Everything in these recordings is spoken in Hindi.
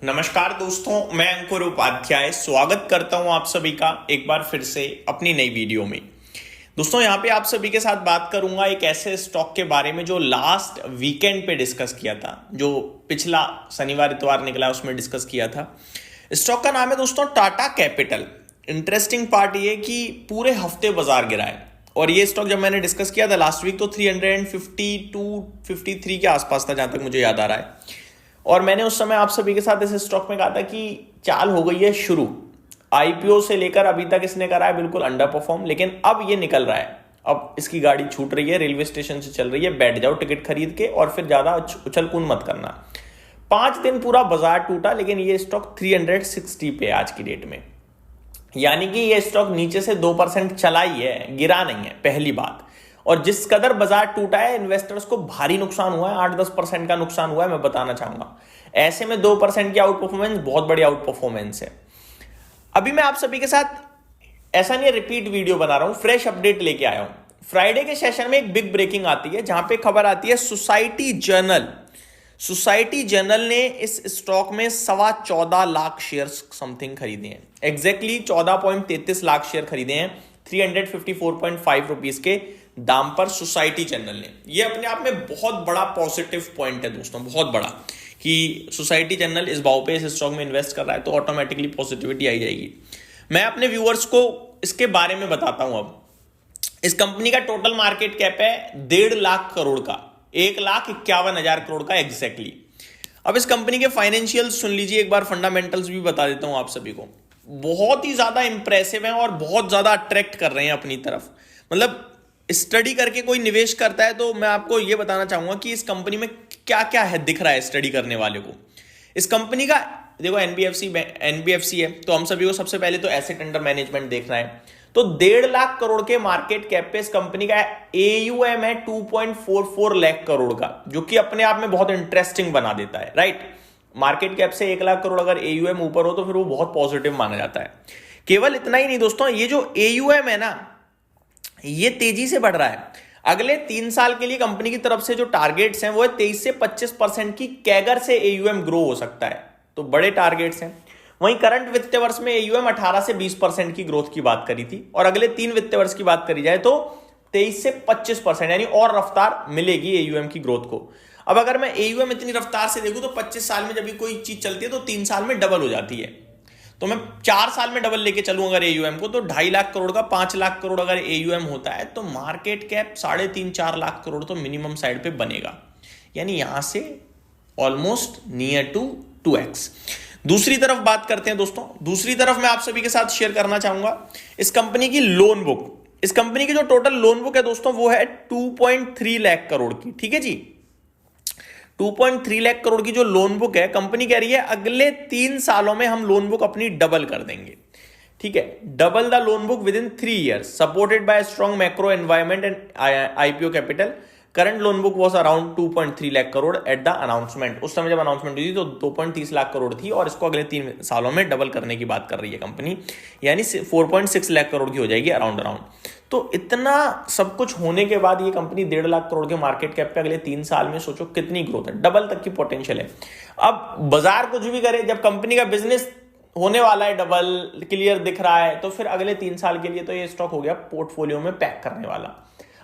नमस्कार दोस्तों, मैं अंकुर उपाध्याय स्वागत करता हूं आप सभी का एक बार फिर से अपनी नई वीडियो में। दोस्तों यहां पे आप सभी के साथ बात करूंगा एक ऐसे स्टॉक के बारे में जो लास्ट वीकेंड पे डिस्कस किया था, जो पिछला शनिवार इतवार निकला उसमें डिस्कस किया था। स्टॉक का नाम है दोस्तों टाटा कैपिटल। इंटरेस्टिंग पार्ट ये कि पूरे हफ्ते बाजार गिरा है और ये स्टॉक जब मैंने डिस्कस किया था लास्ट वीक तो 352-53 के आसपास था, जहां तक मुझे याद आ रहा है। और मैंने उस समय आप सभी के साथ इस स्टॉक में कहा था कि चाल हो गई है शुरू। आईपीओ से लेकर अभी तक इसने करा है बिल्कुल अंडर परफॉर्म, लेकिन अब ये निकल रहा है। अब इसकी गाड़ी छूट रही है, रेलवे स्टेशन से चल रही है। बैठ जाओ टिकट खरीद के और फिर ज्यादा उछल कूद मत करना। 5 दिन पूरा बाजार टूटा, लेकिन ये स्टॉक 360 पे आज की डेट में, यानी कि ये स्टॉक नीचे से 2% चला ही है, गिरा नहीं है, पहली बात। और जिस कदर बाजार टूटा है इन्वेस्टर्स को भारी नुकसान हुआ है, 8-10% का नुकसान हुआ है, मैं बताना चाहूंगा। ऐसे में 2% की आउट परफॉर्मेंस बहुत बड़ी आउट परफॉर्मेंस है। अभी मैं आप सभी के साथ ऐसा नहीं है रिपीट वीडियो बना रहा हूं, फ्रेश अपडेट लेके आया हूं। फ्राइडे के सेशन में एक बिग ब्रेकिंग आती है जहां पे खबर आती है सोसाइटी जर्नल ने इस स्टॉक में 14.25 लाख शेयर समथिंग खरीदे हैं। एग्जैक्टली 14.33 लाख शेयर खरीदे हैं 354.5 रुपीज के दाम पर सोसाइटी जर्नल ने। यह अपने आप में बहुत बड़ा पॉजिटिव पॉइंट है दोस्तों, बहुत बड़ा, कि सोसाइटी जर्नल इस भाव पे इस स्टॉक में इन्वेस्ट कर रहा है तो ऑटोमेटिकली पॉजिटिविटी आई जाएगी। मैं अपने व्यूअर्स को इसके बारे में बताता हूं। अब इस कंपनी का टोटल मार्केट कैप है 1.5 लाख करोड़ का, 1,51,000 करोड़ का एग्जैक्टली। अब इस कंपनी के फाइनेंशियल सुन लीजिए एक बार, फंडामेंटल्स भी बता देता हूं आप सभी को। बहुत ही ज्यादा इंप्रेसिव हैं और बहुत ज्यादा अट्रैक्ट कर रहे हैं अपनी तरफ। मतलब स्टडी करके कोई निवेश करता है तो मैं आपको यह बताना चाहूंगा कि इस कंपनी में क्या क्या है दिख रहा है स्टडी करने वाले को। इस कंपनी का देखो एनबीएफसी है, तो हम सभी को सबसे पहले तो एसेट अंडर मैनेजमेंट देखना है। तो 1.5 लाख करोड़ के मार्केट कैप पे इस कंपनी का एयूएम है 2.44 लाख करोड़ का, जो कि अपने आप में बहुत इंटरेस्टिंग बना देता है, राइट। मार्केट कैप से 1 लाख करोड़ अगर एयूएम ऊपर हो तो फिर वो बहुत पॉजिटिव माना जाता है। केवल इतना ही नहीं दोस्तों, ये जो एयूएम है ना, ये तेजी से बढ़ रहा है। अगले 3 साल के लिए कंपनी की तरफ से जो टारगेट्स हैं वो है 23 से 25% की कैगर से एयूएम ग्रो हो सकता है, तो बड़े टारगेट्स हैं। वहीं करंट वित्तीय वर्ष में एयूएम 18 से 20% की ग्रोथ की बात करी थी, और अगले 3 वित्तीय वर्ष की बात करी जाए तो 23 से 25%, यानी और रफ्तार मिलेगी एयूएम की ग्रोथ को। अब अगर मैं एयूएम इतनी रफ्तार से देखूं तो 25 साल में जब भी कोई चीज चलती है तो 3 साल में डबल हो जाती है। तो मैं 4 साल में डबल लेके चलूं अगर एयूएम को, तो 2.5 लाख करोड़ का 5 लाख करोड़ अगर एयूएम होता है तो मार्केट कैप 3.5-4 लाख करोड़ तो मिनिमम साइड पे बनेगा, यानी यहां से ऑलमोस्ट नियर टू 2x। दूसरी तरफ बात करते हैं दोस्तों, दूसरी तरफ मैं आप सभी के साथ शेयर करना चाहूंगा इस कंपनी की लोन बुक। इस कंपनी की जो टोटल लोन बुक है दोस्तों वो है 2.3 लाख करोड़ की, ठीक है जी। 2.3 लाख करोड़ की जो लोन बुक है, कंपनी कह रही है अगले 3 सालों में हम लोन बुक अपनी डबल कर देंगे, ठीक है। Double the loan book with in 3 years, supported by strong macro environment and IPO capital. Current loan book was around 2.3 lakh crore at the announcement. उस समय जब अनाउंसमेंट हुई थी तो 2.30 लाख करोड़ थी, और इसको अगले 3 सालों में डबल करने की बात कर रही है कंपनी, यानी 4.6 लाख करोड़ की हो जाएगी अराउंड। तो इतना सब कुछ होने के बाद ये कंपनी 1.5 लाख करोड़ के मार्केट कैप पे अगले 3 साल में सोचो कितनी ग्रोथ है, डबल तक की पोटेंशियल है। अब बाजार कुछ भी करे, जब कंपनी का बिजनेस होने वाला है डबल क्लियर दिख रहा है, तो फिर अगले 3 साल के लिए तो ये स्टॉक हो गया पोर्टफोलियो में पैक करने वाला।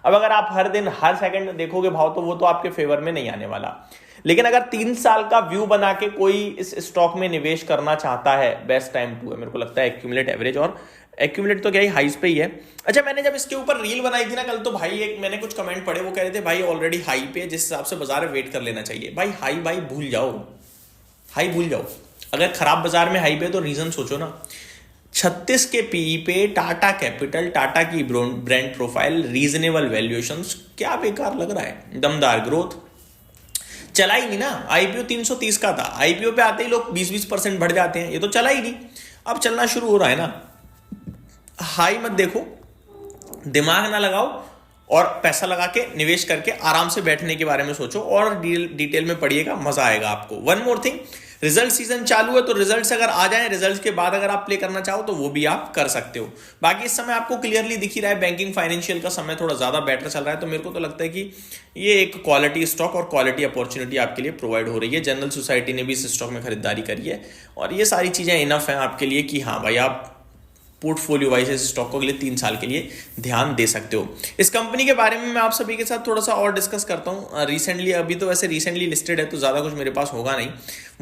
अब अगर आप हर दिन हर सेकंड देखोगे भाव, तो वो तो आपके फेवर में नहीं आने वाला। लेकिन अगर 3 साल का व्यू बना के कोई इस स्टॉक में निवेश करना चाहता है, बेस्ट टाइम टू है मेरे को लगता है एक्यूमुलेट एवरेज, और एक्यूमुलेट तो क्या ही हाईस पे ही है। अच्छा, मैंने जब इसके ऊपर रील बनाई थी ना कल, तो भाई एक मैंने कुछ कमेंट पढ़े, वो कह रहे थे भाई ऑलरेडी हाई पे, जिस हिसाब से बाजार में वेट कर लेना चाहिए। भाई हाई भूल जाओ, हाई भूल जाओ। अगर खराब बाजार में हाई पे तो रीजन सोचो ना। 36 के पीई पे टाटा कैपिटल, टाटा की ब्रांड प्रोफाइल, रीजनेबल वैल्यूएशंस, क्या बेकार लग रहा है। दमदार ग्रोथ, चला ही नहीं ना। आईपीओ 330 का था, आईपीओ पे आते ही लोग 20% बढ़ जाते हैं, ये तो चला ही नहीं। अब चलना शुरू हो रहा है ना। हाई मत देखो, दिमाग ना लगाओ, और पैसा लगा के निवेश करके आराम से बैठने के बारे में सोचो, और डिटेल में पढ़िएगा, मजा आएगा आपको। One more thing, result season चालू है तो रिजल्ट्स अगर आ जाए, रिजल्ट के बाद अगर आप प्ले करना चाहो तो वो भी आप कर सकते हो। बाकी इस समय आपको क्लियरली दिख ही रहा है बैंकिंग फाइनेंशियल का समय थोड़ा ज्यादा बेटर चल रहा है, तो मेरे को तो लगता है कि ये एक क्वालिटी स्टॉक और क्वालिटी अपॉर्चुनिटी आपके लिए प्रोवाइड हो रही है। जनरल सोसाइटी ने भी इस स्टॉक में खरीदारी करी है और ये सारी चीजें इनफ है आपके लिए कि हाँ भाई आप पोर्टफोलियो वाइज इस स्टॉक को अगले 3 साल के लिए ध्यान दे सकते हो। इस कंपनी के बारे में मैं आप सभी के साथ थोड़ा सा और डिस्कस करता हूँ। रिसेंटली, अभी तो वैसे रिसेंटली लिस्टेड है तो ज़्यादा कुछ मेरे पास होगा नहीं।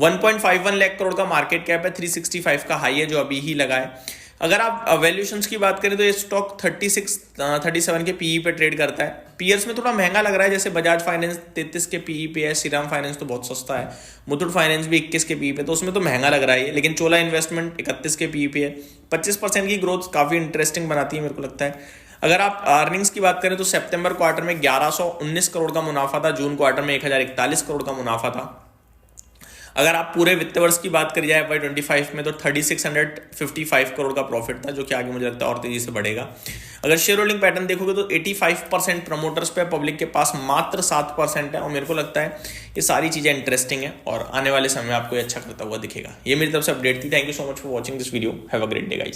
1.51 लाख करोड़ का मार्केट कैप है, 365 का हाई है जो अभी ही लगा है। अगर आप वैल्यूएशंस की बात करें तो ये स्टॉक 37 के पीई पे ट्रेड करता है। पीयर्स में थोड़ा महंगा लग रहा है, जैसे बजाज फाइनेंस 33 के पीई पे है, श्रीराम फाइनेंस तो बहुत सस्ता है, मुथूट फाइनेंस भी 21 के पीई पे, तो उसमें तो महंगा लग रहा है। लेकिन चोला इन्वेस्टमेंट 31 के पीई पे है। 25% की ग्रोथ काफी इंटरेस्टिंग बनाती है मेरे को लगता है। अगर आप अर्निंग्स की बात करें तो सितंबर क्वार्टर में 1119 करोड़ का मुनाफा था, जून क्वार्टर में 1041 करोड़ का मुनाफा था। अगर आप पूरे वित्त वर्ष की बात करी जाए FY25 में तो 3655 करोड़ का प्रॉफिट था, जो कि आगे मुझे लगता है और तेजी से बढ़ेगा। अगर शेयर होल्डिंग पैटर्न देखोगे तो 85% प्रमोटर्स पे, पब्लिक के पास मात्र 7% है, और मेरे को लगता है ये सारी चीजें इंटरेस्टिंग है और आने वाले समय में आपको ये अच्छा करता हुआ दिखेगा। ये मेरी तरफ से अपडेट थी। Thank you so much for watching this video. Have a great day guys.